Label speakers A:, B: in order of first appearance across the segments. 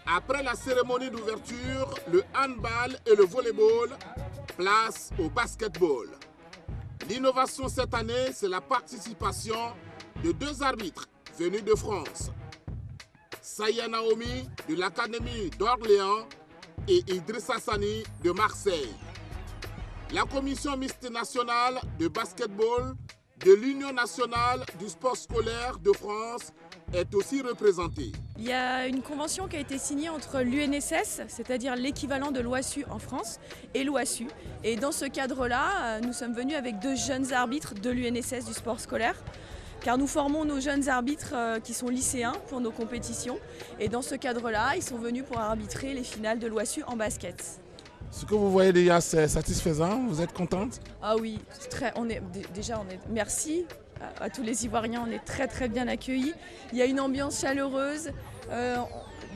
A: Après la cérémonie d'ouverture, le handball et le volleyball, place au basketball. L'innovation cette année, c'est la participation de 2 arbitres venus de France. Saya Naomi de l'Académie d'Orléans et Idrissa Sani de Marseille. La commission mixte nationale de basketball de l'Union nationale du sport scolaire de France est aussi représentée.
B: Il y a une convention qui a été signée entre l'UNSS, c'est-à-dire l'équivalent de l'OASU en France, et l'OASU. Et dans ce cadre-là, nous sommes venus avec 2 jeunes arbitres de l'UNSS du sport scolaire, car nous formons nos jeunes arbitres qui sont lycéens pour nos compétitions. Et dans ce cadre-là, ils sont venus pour arbitrer les finales de l'OASU en basket.
C: Ce que vous voyez déjà, c'est satisfaisant? Vous êtes contente?
B: Ah oui, merci à tous les Ivoiriens, on est très bien accueillis. Il y a une ambiance chaleureuse.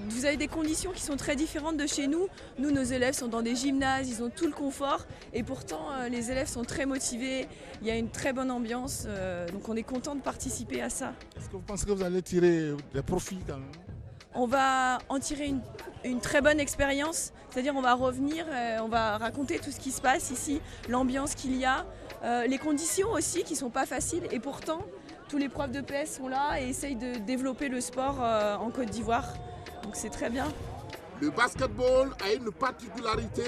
B: Vous avez des conditions qui sont très différentes de chez nous. Nous, nos élèves sont dans des gymnases, ils ont tout le confort. Et pourtant, les élèves sont très motivés. Il y a une très bonne ambiance. Donc on est content de participer à ça.
C: Est-ce que vous pensez que vous allez tirer des profits quand même?
B: On va en tirer une très bonne expérience, c'est-à-dire on va revenir, on va raconter tout ce qui se passe ici, l'ambiance qu'il y a, les conditions aussi qui ne sont pas faciles et pourtant tous les profs de PS sont là et essayent de développer le sport en Côte d'Ivoire, donc c'est très bien.
A: Le basketball a une particularité,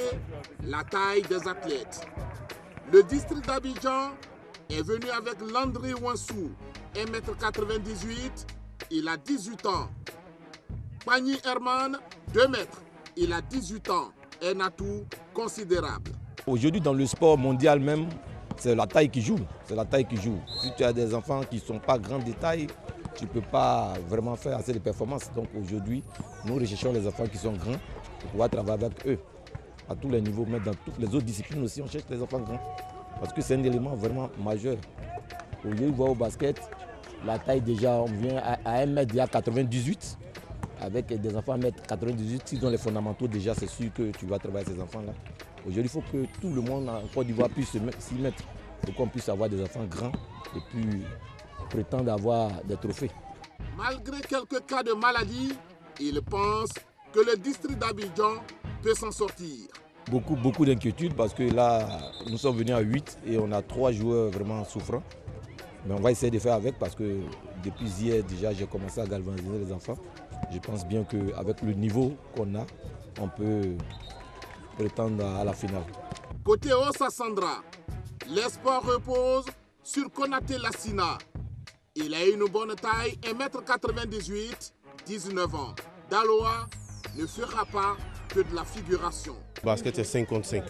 A: la taille des athlètes. Le district d'Abidjan est venu avec Landry Wansou, 1m98, il a 18 ans. Pani Herman, 2 mètres, il a 18 ans, un atout considérable.
D: Aujourd'hui, dans le sport mondial même, c'est la taille qui joue. C'est la taille qui joue. Si tu as des enfants qui ne sont pas grands de taille, tu ne peux pas vraiment faire assez de performances. Donc aujourd'hui, nous recherchons les enfants qui sont grands pour pouvoir travailler avec eux à tous les niveaux, mais dans toutes les autres disciplines aussi, on cherche les enfants grands. Parce que c'est un élément vraiment majeur. Aujourd'hui, voir au basket, la taille déjà, on vient à 1 mètre, il y a 98. Avec des enfants à 1m98, s'ils ont les fondamentaux déjà, c'est sûr que tu vas travailler ces enfants-là. Aujourd'hui, il faut que tout le monde en Côte d'Ivoire puisse s'y mettre pour qu'on puisse avoir des enfants grands et puis prétendre avoir des trophées.
A: Malgré quelques cas de maladie, il pense que le district d'Abidjan peut s'en sortir.
D: Beaucoup d'inquiétudes parce que là, nous sommes venus à 8 et on a 3 joueurs vraiment souffrants. Mais on va essayer de faire avec parce que depuis hier déjà, j'ai commencé à galvaniser les enfants. Je pense bien qu'avec le niveau qu'on a, on peut prétendre à la finale.
A: Côté Ossa Sandra, l'espoir repose sur Konaté Lassina. Il a une bonne taille, 1m98, 19 ans. Daloa ne fera pas que de la figuration.
E: Le basket, c'est 5 contre 5.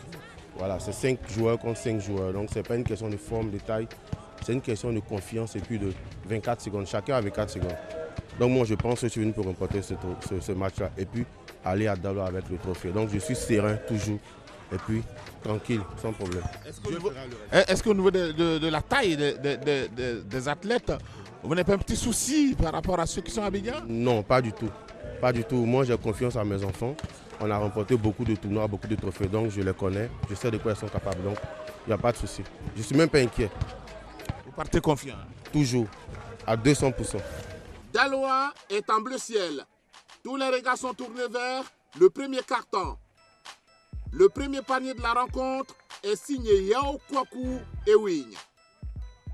E: Voilà, c'est 5 joueurs contre 5 joueurs. Donc, ce n'est pas une question de forme, de taille. C'est une question de confiance et puis de 24 secondes. Chacun a 24 secondes. Donc moi je pense que je suis venu pour remporter ce match-là et puis aller à Daloa avec le trophée. Donc je suis serein toujours et puis tranquille, sans problème.
C: Est-ce qu'au niveau de la taille des athlètes, vous n'avez pas un petit souci par rapport à ceux qui sont à Abidjan?
E: Non, pas du tout. Pas du tout. Moi j'ai confiance à mes enfants. On a remporté beaucoup de tournois, beaucoup de trophées. Donc je les connais, je sais de quoi ils sont capables. Donc il n'y a pas de souci. Je ne suis même pas inquiet.
C: Vous partez confiant?
E: Toujours, à 200%.
A: Daloa est en bleu ciel. Tous les regards sont tournés vers le premier carton. Le premier panier de la rencontre est signé Yao Kwaku Ewing.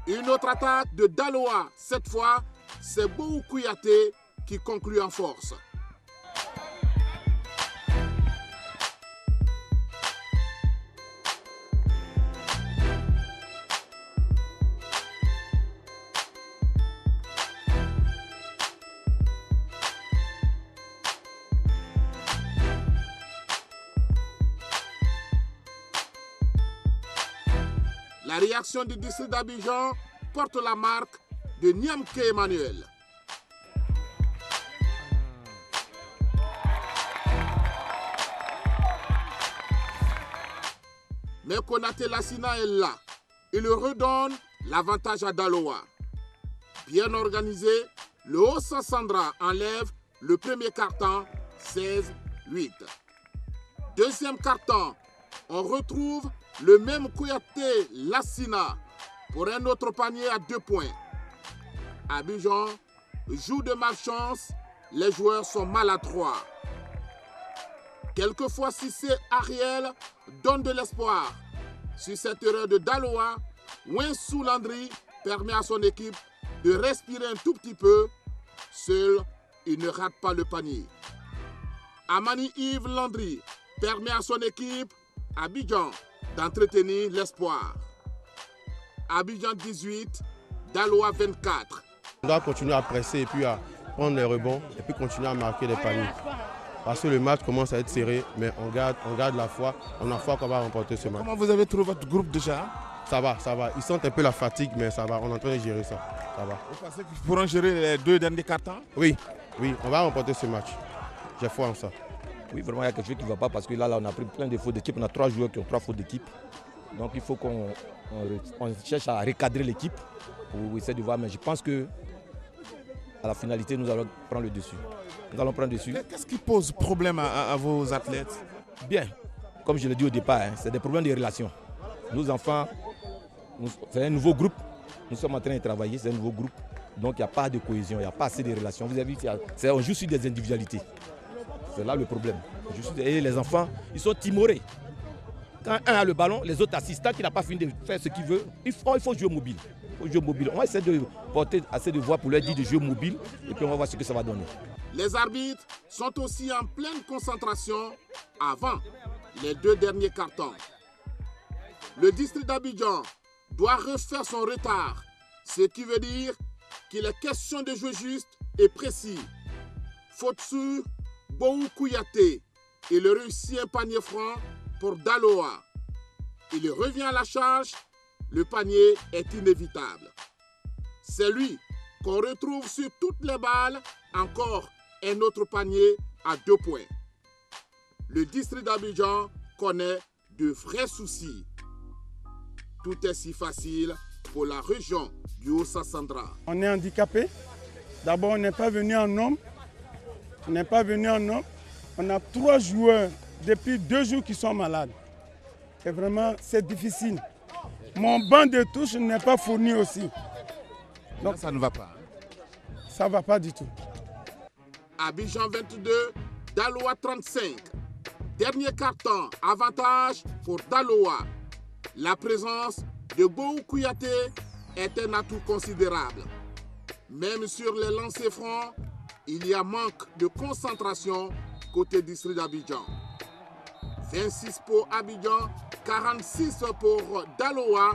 A: Une autre attaque de Daloa. Cette fois, c'est Bou Kouyaté qui conclut en force. La réaction du district d'Abidjan porte la marque de Niamke Emmanuel. Mais Konaté Lassina est là. Il redonne l'avantage à Daloa. Bien organisé, le Ossa Sandra enlève le premier carton, 16-8. Deuxième carton, on retrouve le même Kouyaté Lassina pour un autre panier à 2 points. Abidjan joue de malchance, les joueurs sont maladroits. Quelquefois, Cissé Ariel donne de l'espoir. Sur cette erreur de Daloa, Winsou Landry permet à son équipe de respirer un tout petit peu. Seul, il ne rate pas le panier. Amani Yves Landry permet à son équipe, Abidjan, d'entretenir l'espoir. Abidjan 18, Daloa 24.
E: On doit continuer à presser et puis à prendre les rebonds et puis continuer à marquer des paniers. Parce que le match commence à être serré, mais on garde la foi. On a foi qu'on va remporter ce match.
C: Comment vous avez trouvé votre groupe déjà?
E: Ça va. Ils sentent un peu la fatigue, mais ça va. On est en train de gérer ça. Ça va.
C: Vous pensez qu'ils pourront gérer les 2 derniers cartons?
E: Oui, on va remporter ce match. J'ai foi en ça.
D: Oui, vraiment, il y a quelque chose qui ne va pas parce que là, on a pris plein de fautes d'équipe. On a 3 joueurs qui ont 3 fautes d'équipe. Donc, il faut qu'on cherche à recadrer l'équipe pour essayer de voir. Mais je pense que à la finalité, nous allons prendre le dessus. Nous allons prendre le dessus.
C: Qu'est-ce qui pose problème à vos athlètes?
D: Bien, comme je l'ai dit au départ, c'est des problèmes de relations. Nos enfants, c'est un nouveau groupe. Nous sommes en train de travailler, c'est un nouveau groupe. Donc, il n'y a pas de cohésion, il n'y a pas assez de relations. Vous avez vu, on joue sur des individualités. C'est là le problème. Et les enfants, ils sont timorés. Quand un a le ballon, les autres assistants qui n'ont pas fini de faire ce qu'il veut, il faut jouer mobile. On va essayer de porter assez de voix pour leur dire de jouer mobile et puis on va voir ce que ça va donner.
A: Les arbitres sont aussi en pleine concentration avant les 2 derniers cartons. Le district d'Abidjan doit refaire son retard, ce qui veut dire qu'il est question de jouer juste et précis. Faute sur Boou Kouyaté, il réussit un panier franc pour Daloa. Il revient à la charge, le panier est inévitable. C'est lui qu'on retrouve sur toutes les balles, encore un autre panier à 2 points. Le district d'Abidjan connaît de vrais soucis. Tout est si facile pour la région du Haut-Sassandra.
F: On est handicapé. D'abord, on n'est pas venu en nombre. On a 3 joueurs depuis 2 jours qui sont malades. Et vraiment, c'est difficile. Mon banc de touche n'est pas fourni aussi.
C: Donc ça ne va pas.
F: Ça ne va pas du tout.
A: Abidjan 22, Daloa 35. Dernier carton, avantage pour Daloa. La présence de Boou Kouyaté est un atout considérable. Même sur les lancers francs, il y a manque de concentration côté district d'Abidjan. 26 pour Abidjan, 46 pour Daloa.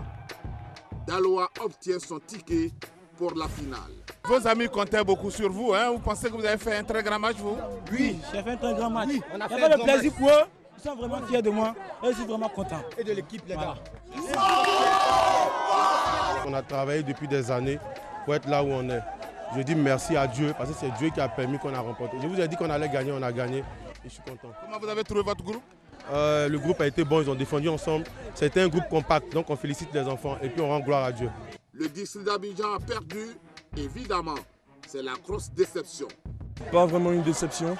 A: Daloa obtient son ticket pour la finale.
C: Vos amis comptaient beaucoup sur vous, hein? Vous pensez que vous avez fait un très grand match, vous?
G: Oui, j'ai fait un très grand match. On a fait le plaisir pour eux. Ils sont vraiment fiers de moi et je suis vraiment content. Et de l'équipe, les gars.
E: On a travaillé depuis des années pour être là où on est. Je dis merci à Dieu parce que c'est Dieu qui a permis qu'on a remporté. Je vous ai dit qu'on allait gagner, on a gagné et je suis content.
C: Comment vous avez trouvé votre groupe?
E: Le groupe a été bon, ils ont défendu ensemble. C'était un groupe compact, donc on félicite les enfants et puis on rend gloire à Dieu.
A: Le district d'Abidjan a perdu, évidemment. C'est la grosse déception.
H: Pas vraiment une déception.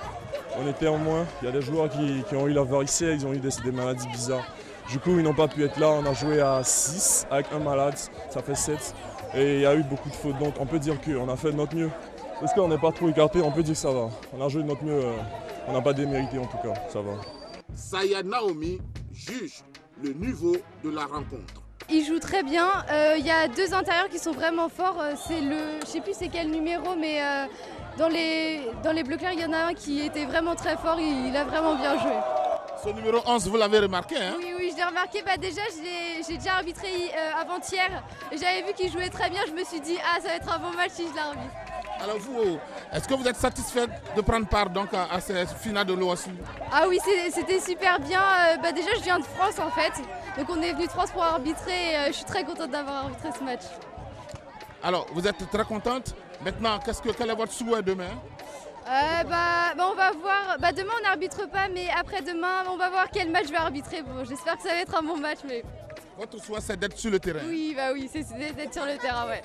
H: On était en moins. Il y a des joueurs qui ont eu la varicelle, ils ont eu des maladies bizarres. Du coup, ils n'ont pas pu être là. On a joué à 6 avec un malade, ça fait 7. Et il y a eu beaucoup de fautes. Donc on peut dire qu'on a fait de notre mieux. Parce qu'on n'est pas trop écarté, on peut dire que ça va. On a joué de notre mieux. On n'a pas démérité en tout cas, ça va.
A: Saya Naomi juge le niveau de la rencontre.
I: Il joue très bien. Il y a 2 intérieurs qui sont vraiment forts. C'est je ne sais plus c'est quel numéro, mais dans les bleus clairs, il y en a un qui était vraiment très fort. Il a vraiment bien joué.
C: Ce numéro 11, vous l'avez remarqué, hein?
I: Oui, je l'ai remarqué. Déjà, j'ai déjà arbitré avant-hier. J'avais vu qu'il jouait très bien. Je me suis dit, ça va être un bon match si je l'arbitre.
C: Alors vous, est-ce que vous êtes satisfait de prendre part donc à cette finale de l'OASU?
I: Ah oui, c'était super bien. Déjà, je viens de France en fait. Donc on est venu de France pour arbitrer et je suis très contente d'avoir arbitré ce match.
C: Alors, vous êtes très contente. Maintenant, quel est votre souhait demain?
I: On va voir. Demain, on n'arbitre pas, mais après-demain, on va voir quel match je vais arbitrer. Bon, j'espère que ça va être un bon match. Mais...
C: Votre souhait, c'est d'être sur le terrain?
I: Oui, c'est d'être sur le terrain, ouais.